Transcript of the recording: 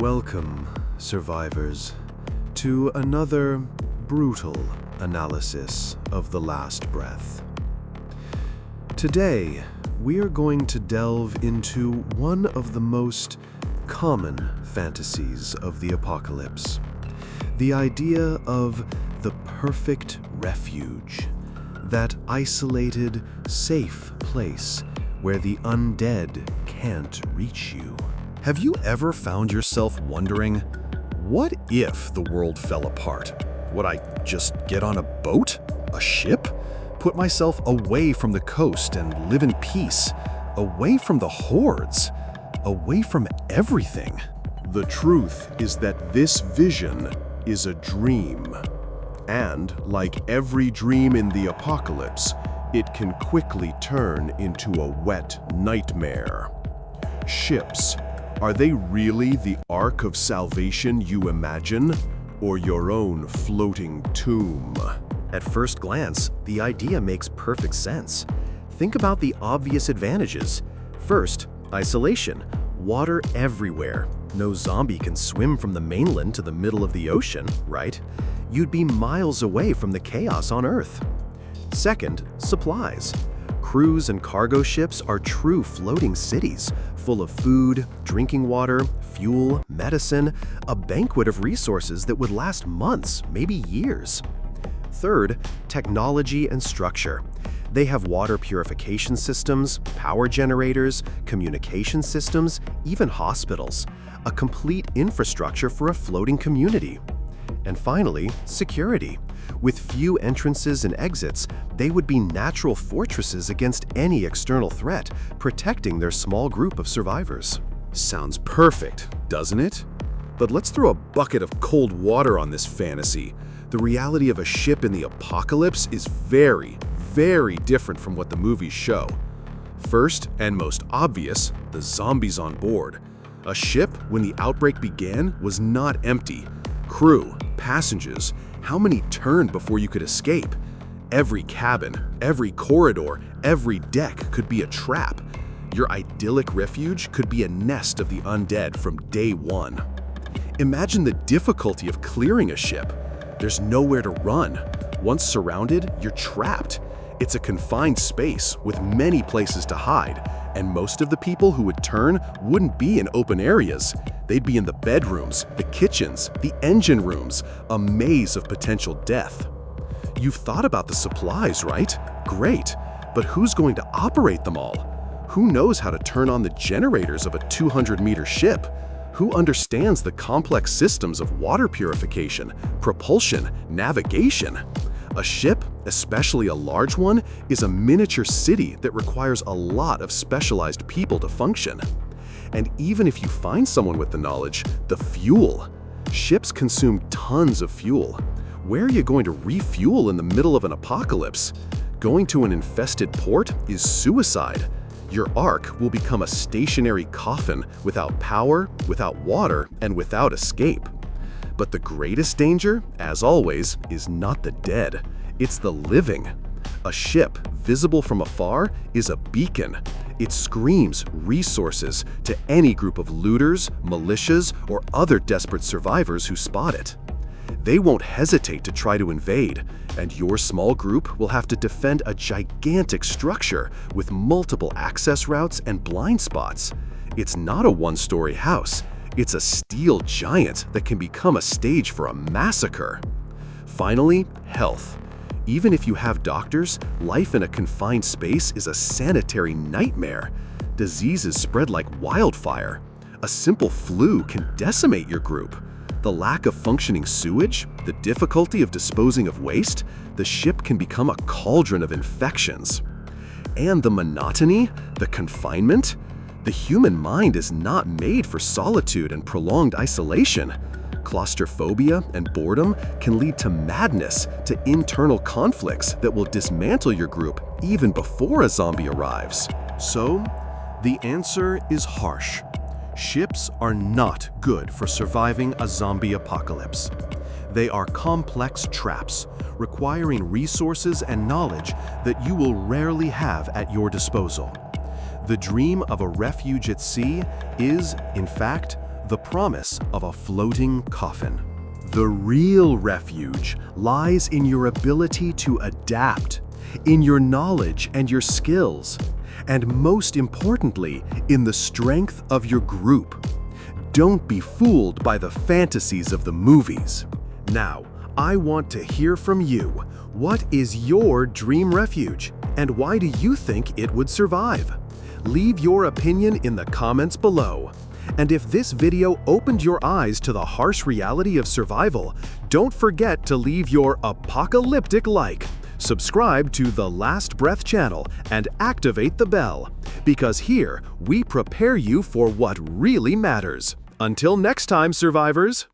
Welcome, survivors, to another brutal analysis of the last breath. Today, we are going to delve into one of the most common fantasies of the apocalypse, the idea of the perfect refuge, that isolated, safe place where the undead can't reach you. Have you ever found yourself wondering, what if the world fell apart? Would I just get on a boat? A ship? Put myself away from the coast and live in peace? Away from the hordes? Away from everything? The truth is that this vision is a dream. And, like every dream in the apocalypse, it can quickly turn into a wet nightmare. Ships. Are they really the ark of salvation you imagine, or your own floating tomb? At first glance, the idea makes perfect sense. Think about the obvious advantages. First, isolation. Water everywhere. No zombie can swim from the mainland to the middle of the ocean, right? You'd be miles away from the chaos on Earth. Second, supplies. Cruise and cargo ships are true floating cities, full of food, drinking water, fuel, medicine, a banquet of resources that would last months, maybe years. Third, technology and structure. They have water purification systems, power generators, communication systems, even hospitals, a complete infrastructure for a floating community. And finally, security. With few entrances and exits, they would be natural fortresses against any external threat, protecting their small group of survivors. Sounds perfect, doesn't it? But let's throw a bucket of cold water on this fantasy. The reality of a ship in the apocalypse is very, very different from what the movies show. First, and most obvious, the zombies on board. A ship, when the outbreak began, was not empty. Crew, passengers, how many turned before you could escape? Every cabin, every corridor, every deck could be a trap. Your idyllic refuge could be a nest of the undead from day one. Imagine the difficulty of clearing a ship. There's nowhere to run. Once surrounded, you're trapped. It's a confined space with many places to hide, and most of the people who would turn wouldn't be in open areas. They'd be in the bedrooms, the kitchens, the engine rooms, a maze of potential death. You've thought about the supplies, right? Great, but who's going to operate them all? Who knows how to turn on the generators of a 200-meter ship? Who understands the complex systems of water purification, propulsion, navigation? A ship, especially a large one, is a miniature city that requires a lot of specialized people to function. And even if you find someone with the knowledge, the fuel. Ships consume tons of fuel. Where are you going to refuel in the middle of an apocalypse? Going to an infested port is suicide. Your ark will become a stationary coffin without power, without water, and without escape. But the greatest danger, as always, is not the dead. It's the living. A ship, visible from afar, is a beacon. It screams resources to any group of looters, militias, or other desperate survivors who spot it. They won't hesitate to try to invade, and your small group will have to defend a gigantic structure with multiple access routes and blind spots. It's not a one-story house. It's a steel giant that can become a stage for a massacre. Finally, health. Even if you have doctors, life in a confined space is a sanitary nightmare. Diseases spread like wildfire. A simple flu can decimate your group. The lack of functioning sewage, the difficulty of disposing of waste, the ship can become a cauldron of infections. And the monotony, the confinement. The human mind is not made for solitude and prolonged isolation. Claustrophobia and boredom can lead to madness, to internal conflicts that will dismantle your group even before a zombie arrives. So, the answer is harsh. Ships are not good for surviving a zombie apocalypse. They are complex traps, requiring resources and knowledge that you will rarely have at your disposal. The dream of a refuge at sea is, in fact, the promise of a floating coffin. The real refuge lies in your ability to adapt, in your knowledge and your skills, and most importantly, in the strength of your group. Don't be fooled by the fantasies of the movies. Now, I want to hear from you. What is your dream refuge, and why do you think it would survive? Leave your opinion in the comments below. And if this video opened your eyes to the harsh reality of survival, don't forget to leave your apocalyptic like. Subscribe to the Last Breath channel and activate the bell, because here we prepare you for what really matters. Until next time, survivors!